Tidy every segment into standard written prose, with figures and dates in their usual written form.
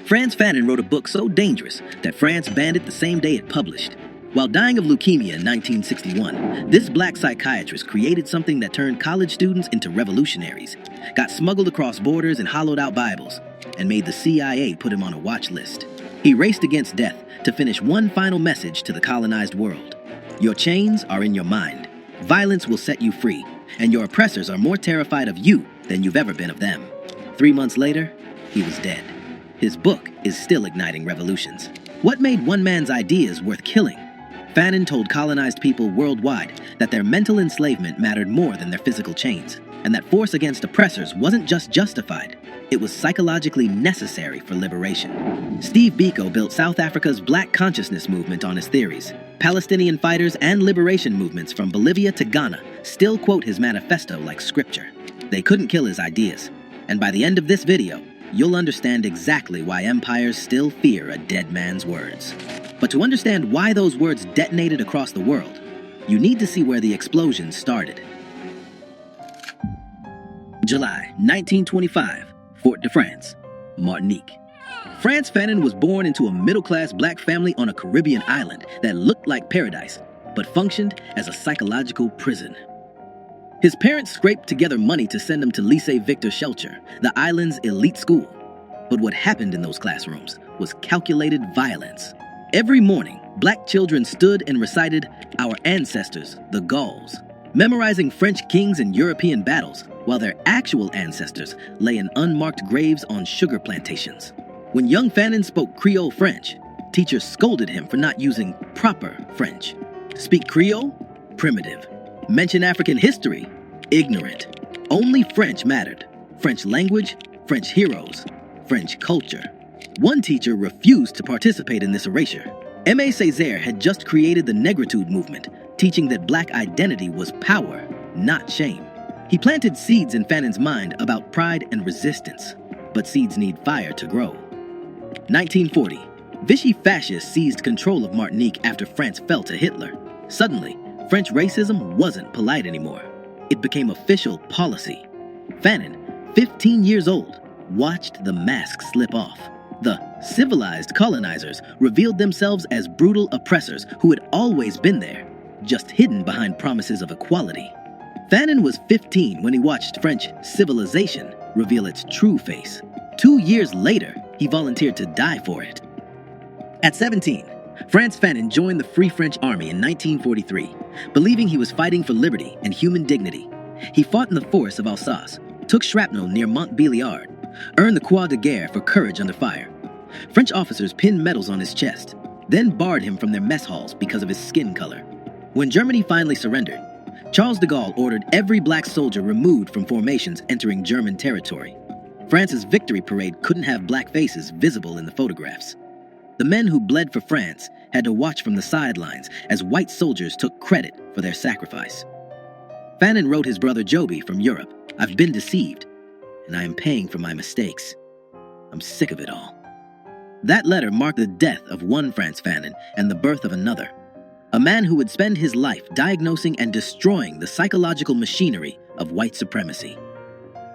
Frantz Fanon wrote a book so dangerous that France banned it the same day it published. While dying of leukemia in 1961, this black psychiatrist created something that turned college students into revolutionaries, got smuggled across borders and hollowed out Bibles, and made the CIA put him on a watch list. He raced against death to finish one final message to the colonized world. Your chains are in your mind. Violence will set you free, and your oppressors are more terrified of you than you've ever been of them. 3 months later, he was dead. His book is still igniting revolutions. What made one man's ideas worth killing? Fanon told colonized people worldwide that their mental enslavement mattered more than their physical chains, and that force against oppressors wasn't just justified, it was psychologically necessary for liberation. Steve Biko built South Africa's Black consciousness movement on his theories. Palestinian fighters and liberation movements from Bolivia to Ghana still quote his manifesto like scripture. They couldn't kill his ideas, and by the end of this video, you'll understand exactly why empires still fear a dead man's words. But to understand why those words detonated across the world, you need to see where the explosion started. July 1925, Fort-de-France, Martinique. Frantz Fanon was born into a middle-class black family on a Caribbean island that looked like paradise, but functioned as a psychological prison. His parents scraped together money to send him to Lycée Victor Schellcher, the island's elite school. But what happened in those classrooms was calculated violence. Every morning, black children stood and recited "Our ancestors, the Gauls," memorizing French kings and European battles, while their actual ancestors lay in unmarked graves on sugar plantations. When young Fanon spoke Creole French, teachers scolded him for not using proper French. Speak Creole? Primitive. Mention African history? Ignorant. Only French mattered. French language, French heroes, French culture. One teacher refused to participate in this erasure. Aimé Césaire had just created the Negritude movement, teaching that black identity was power, not shame. He planted seeds in Fanon's mind about pride and resistance, but seeds need fire to grow. 1940, Vichy fascists seized control of Martinique after France fell to Hitler. Suddenly, French racism wasn't polite anymore. It became official policy. Fanon, 15 years old, watched the mask slip off. The civilized colonizers revealed themselves as brutal oppressors who had always been there, just hidden behind promises of equality. Fanon was 15 when he watched French civilization reveal its true face. 2 years later, he volunteered to die for it. At 17, Frantz Fanon joined the Free French Army in 1943, believing he was fighting for liberty and human dignity. He fought in the forests of Alsace, took shrapnel near Montbéliard, earned the Croix de Guerre for courage under fire. French officers pinned medals on his chest, then barred him from their mess halls because of his skin color. When Germany finally surrendered, Charles de Gaulle ordered every black soldier removed from formations entering German territory. France's victory parade couldn't have black faces visible in the photographs. The men who bled for France had to watch from the sidelines as white soldiers took credit for their sacrifice. Fanon wrote his brother Joby from Europe, "I've been deceived, and I am paying for my mistakes. I'm sick of it all." That letter marked the death of one Frantz Fanon and the birth of another, a man who would spend his life diagnosing and destroying the psychological machinery of white supremacy.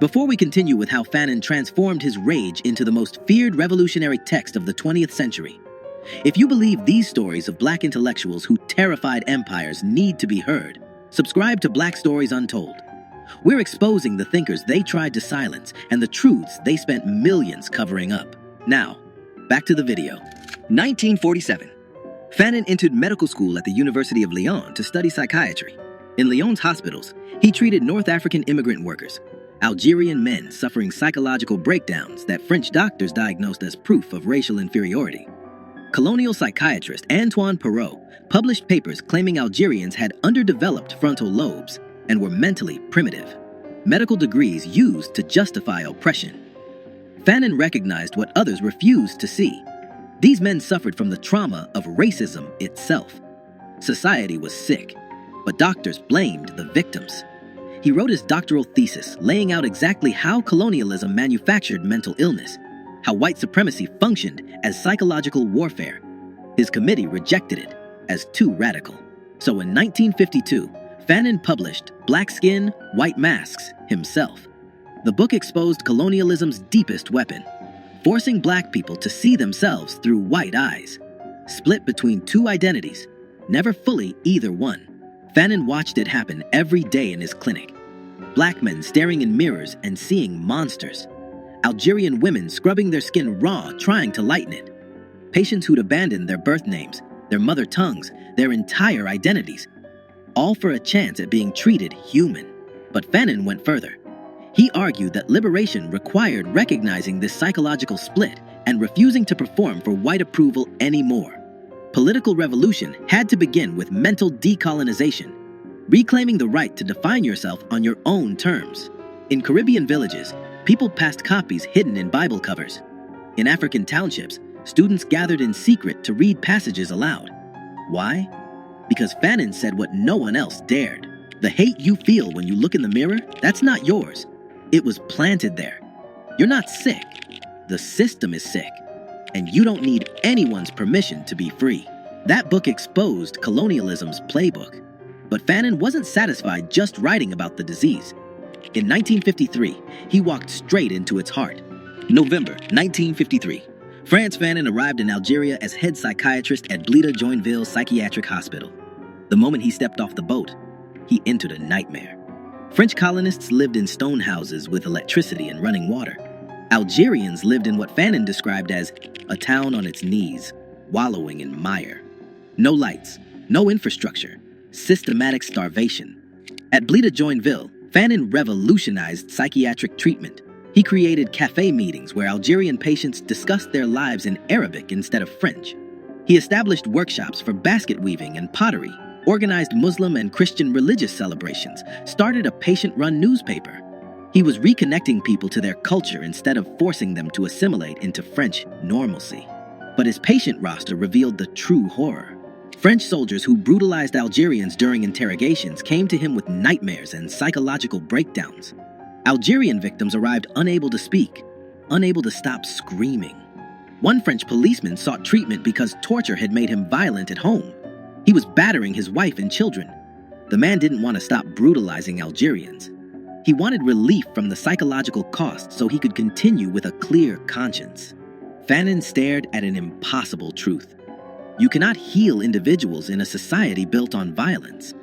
Before we continue with how Fanon transformed his rage into the most feared revolutionary text of the 20th century, if you believe these stories of black intellectuals who terrified empires need to be heard, subscribe to Black Stories Untold. We're exposing the thinkers they tried to silence and the truths they spent millions covering up. Now, back to the video. 1947. Fanon entered medical school at the University of Lyon to study psychiatry. In Lyon's hospitals, he treated North African immigrant workers, Algerian men suffering psychological breakdowns that French doctors diagnosed as proof of racial inferiority. Colonial psychiatrist Antoine Perrault published papers claiming Algerians had underdeveloped frontal lobes and were mentally primitive, medical degrees used to justify oppression. Fanon recognized what others refused to see. These men suffered from the trauma of racism itself. Society was sick, but doctors blamed the victims. He wrote his doctoral thesis laying out exactly how colonialism manufactured mental illness, how white supremacy functioned as psychological warfare. His committee rejected it as too radical. So in 1952, Fanon published Black Skin, White Masks himself. The book exposed colonialism's deepest weapon, forcing black people to see themselves through white eyes, split between two identities, never fully either one. Fanon watched it happen every day in his clinic. Black men staring in mirrors and seeing monsters. Algerian women scrubbing their skin raw, trying to lighten it. Patients who'd abandoned their birth names, their mother tongues, their entire identities, all for a chance at being treated human. But Fanon went further. He argued that liberation required recognizing this psychological split and refusing to perform for white approval anymore. Political revolution had to begin with mental decolonization, reclaiming the right to define yourself on your own terms. In Caribbean villages, people passed copies hidden in Bible covers. In African townships, students gathered in secret to read passages aloud. Why? Because Fanon said what no one else dared. The hate you feel when you look in the mirror, that's not yours. It was planted there. You're not sick. The system is sick. And you don't need anyone's permission to be free. That book exposed colonialism's playbook. But Fanon wasn't satisfied just writing about the disease. In 1953, he walked straight into its heart. November 1953. Frantz Fanon arrived in Algeria as head psychiatrist at Blida Joinville Psychiatric Hospital. The moment he stepped off the boat, he entered a nightmare. French colonists lived in stone houses with electricity and running water. Algerians lived in what Fanon described as a town on its knees, wallowing in mire. No lights, no infrastructure, systematic starvation. At Blida Joinville, Fanon revolutionized psychiatric treatment. He created cafe meetings where Algerian patients discussed their lives in Arabic instead of French. He established workshops for basket weaving and pottery, organized Muslim and Christian religious celebrations, started a patient-run newspaper. He was reconnecting people to their culture instead of forcing them to assimilate into French normalcy. But his patient roster revealed the true horror. French soldiers who brutalized Algerians during interrogations came to him with nightmares and psychological breakdowns. Algerian victims arrived unable to speak, unable to stop screaming. One French policeman sought treatment because torture had made him violent at home. He was battering his wife and children. The man didn't want to stop brutalizing Algerians. He wanted relief from the psychological cost so he could continue with a clear conscience. Fanon stared at an impossible truth. You cannot heal individuals in a society built on violence.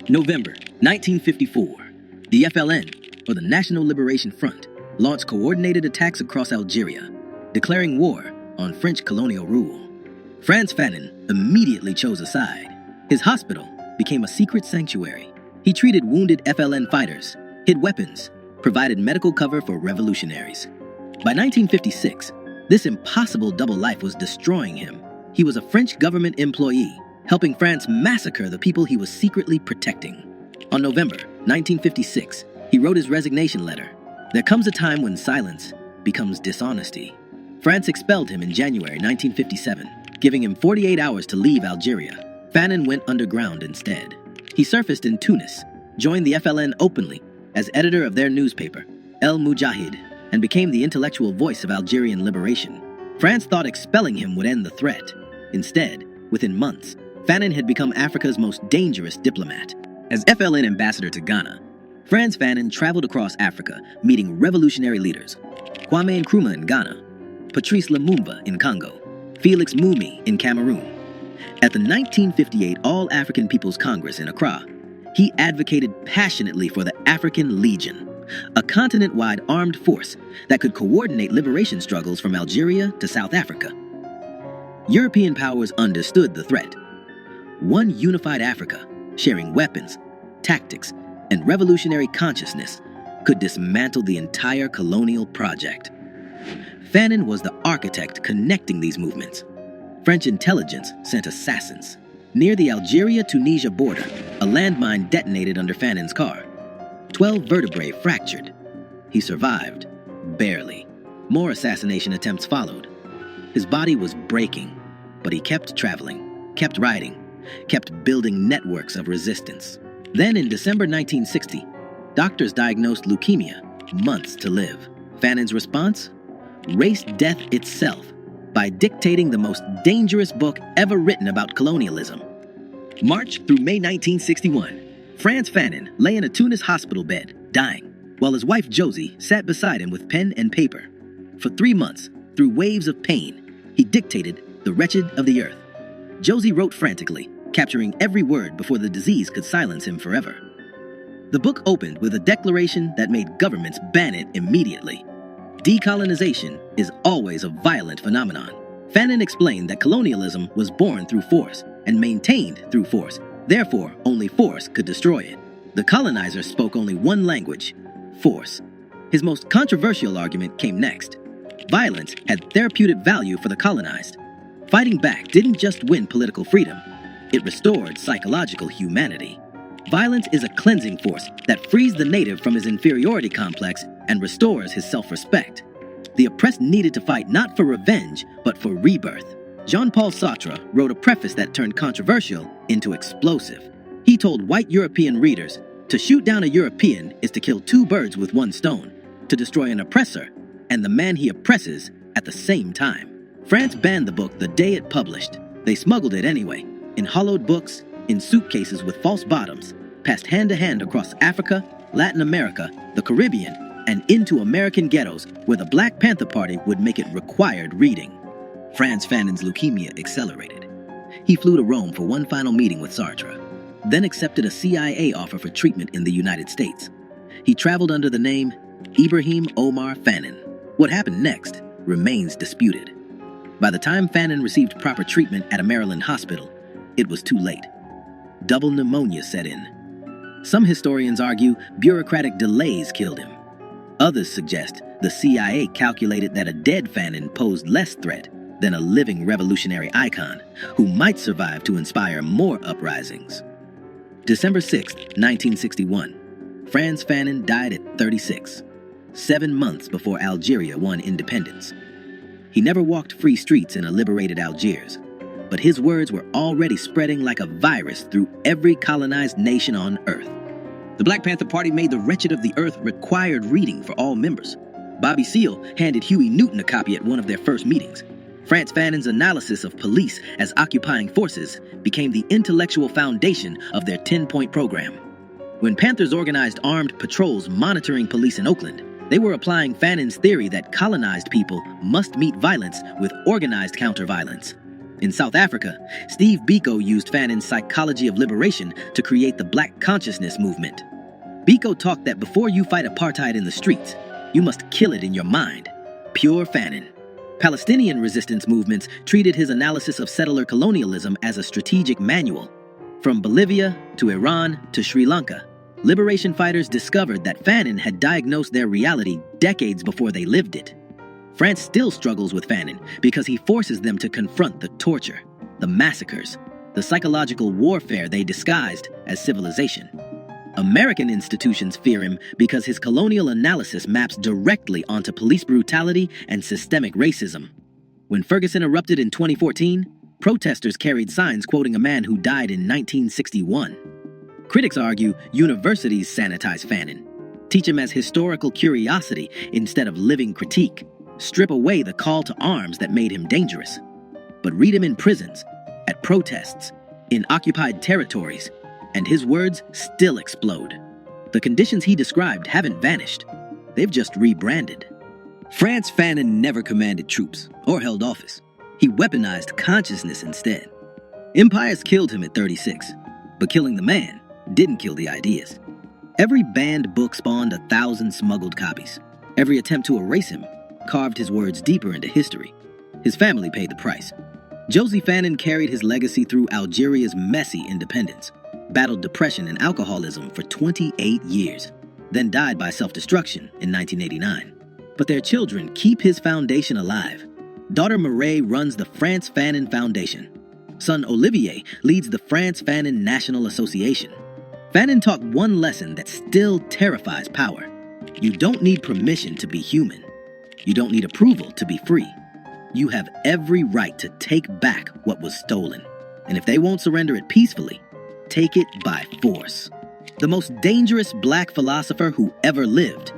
November 1954. The FLN, or the National Liberation Front, launched coordinated attacks across Algeria, declaring war on French colonial rule. Frantz Fanon immediately chose a side. His hospital became a secret sanctuary. He treated wounded FLN fighters, hid weapons, provided medical cover for revolutionaries. By 1956, this impossible double life was destroying him. He was a French government employee, helping France massacre the people he was secretly protecting. On November 1956, he wrote his resignation letter. There comes a time when silence becomes dishonesty. France expelled him in January 1957, giving him 48 hours to leave Algeria. Fanon went underground instead. He surfaced in Tunis, joined the FLN openly as editor of their newspaper, El Mujahid, and became the intellectual voice of Algerian liberation. France thought expelling him would end the threat. Instead, within months, Fanon had become Africa's most dangerous diplomat. As FLN ambassador to Ghana, Frantz Fanon traveled across Africa, meeting revolutionary leaders. Kwame Nkrumah in Ghana, Patrice Lumumba in Congo, Felix Mumi in Cameroon. At the 1958 All-African People's Congress in Accra, he advocated passionately for the African Legion, a continent-wide armed force that could coordinate liberation struggles from Algeria to South Africa. European powers understood the threat. One unified Africa, sharing weapons, tactics, and revolutionary consciousness, could dismantle the entire colonial project. Fanon was the architect connecting these movements. French intelligence sent assassins. Near the Algeria-Tunisia border, a landmine detonated under Fanon's car. 12 vertebrae fractured. He survived, barely. More assassination attempts followed. His body was breaking, but he kept traveling, kept writing, kept building networks of resistance. Then in December 1960, doctors diagnosed leukemia, months to live. Fanon's response? Raced death itself by dictating the most dangerous book ever written about colonialism. March through May 1961, Frantz Fanon lay in a Tunis hospital bed, dying, while his wife Josie sat beside him with pen and paper. For 3 months, through waves of pain, he dictated the wretched of the earth. Josie wrote frantically, capturing every word before the disease could silence him forever. The book opened with a declaration that made governments ban it immediately. Decolonization is always a violent phenomenon. Fanon explained that colonialism was born through force and maintained through force. Therefore, only force could destroy it. The colonizers spoke only one language: force. His most controversial argument came next. Violence had therapeutic value for the colonized. Fighting back didn't just win political freedom, it restored psychological humanity. Violence is a cleansing force that frees the native from his inferiority complex and restores his self-respect. The oppressed needed to fight not for revenge, but for rebirth. Jean-Paul Sartre wrote a preface that turned controversial into explosive. He told white European readers, to shoot down a European is to kill two birds with one stone, to destroy an oppressor and the man he oppresses at the same time. France banned the book the day it published. They smuggled it anyway, in hollowed books, in suitcases with false bottoms, passed hand to hand across Africa, Latin America, the Caribbean, and into American ghettos where the Black Panther Party would make it required reading. Frantz Fanon's leukemia accelerated. He flew to Rome for one final meeting with Sartre, then accepted a CIA offer for treatment in the United States. He traveled under the name Ibrahim Omar Fanon. What happened next remains disputed. By the time Fanon received proper treatment at a Maryland hospital, it was too late. Double pneumonia set in. Some historians argue bureaucratic delays killed him. Others suggest the CIA calculated that a dead Fanon posed less threat than a living revolutionary icon who might survive to inspire more uprisings. December 6, 1961. Frantz Fanon died at 36, 7 months before Algeria won independence. He never walked free streets in a liberated Algiers, but his words were already spreading like a virus through every colonized nation on Earth. The Black Panther Party made the wretched of the earth required reading for all members. Bobby Seale handed Huey Newton a copy at one of their first meetings. Frantz Fanon's analysis of police as occupying forces became the intellectual foundation of their 10-point program. When Panthers organized armed patrols monitoring police in Oakland, they were applying Fanon's theory that colonized people must meet violence with organized counter-violence. In South Africa, Steve Biko used Fanon's psychology of liberation to create the Black consciousness movement. Biko taught that before you fight apartheid in the streets, you must kill it in your mind. Pure Fanon. Palestinian resistance movements treated his analysis of settler colonialism as a strategic manual. From Bolivia to Iran to Sri Lanka, liberation fighters discovered that Fanon had diagnosed their reality decades before they lived it. France still struggles with Fanon because he forces them to confront the torture, the massacres, the psychological warfare they disguised as civilization. American institutions fear him because his colonial analysis maps directly onto police brutality and systemic racism. When Ferguson erupted in 2014, protesters carried signs quoting a man who died in 1961. Critics argue universities sanitize Fanon, teach him as historical curiosity instead of living critique, strip away the call to arms that made him dangerous. But read him in prisons, at protests, in occupied territories, and his words still explode. The conditions he described haven't vanished. They've just rebranded. Frantz Fanon never commanded troops or held office. He weaponized consciousness instead. Empires killed him at 36, but killing the man didn't kill the ideas. Every banned book spawned 1,000 smuggled copies. Every attempt to erase him carved his words deeper into history. His family paid the price. Josie Fanon carried his legacy through Algeria's messy independence, battled depression and alcoholism for 28 years, then died by self-destruction in 1989. But their children keep his foundation alive. Daughter Mireille runs the Frantz Fanon Foundation. Son Olivier leads the Frantz Fanon National Association. Fanon taught one lesson that still terrifies power. You don't need permission to be human. You don't need approval to be free. You have every right to take back what was stolen. And if they won't surrender it peacefully, take it by force. The most dangerous Black philosopher who ever lived.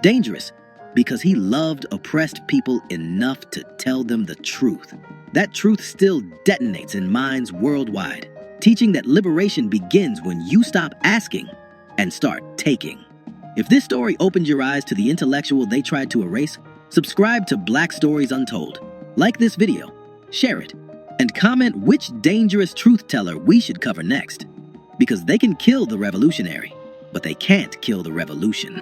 Dangerous because he loved oppressed people enough to tell them the truth. That truth still detonates in minds worldwide, teaching that liberation begins when you stop asking and start taking. If this story opened your eyes to the intellectual they tried to erase, Subscribe to Black Stories Untold, like this video, share it, and comment which dangerous truth teller we should cover next. Because they can kill the revolutionary, but they can't kill the revolution.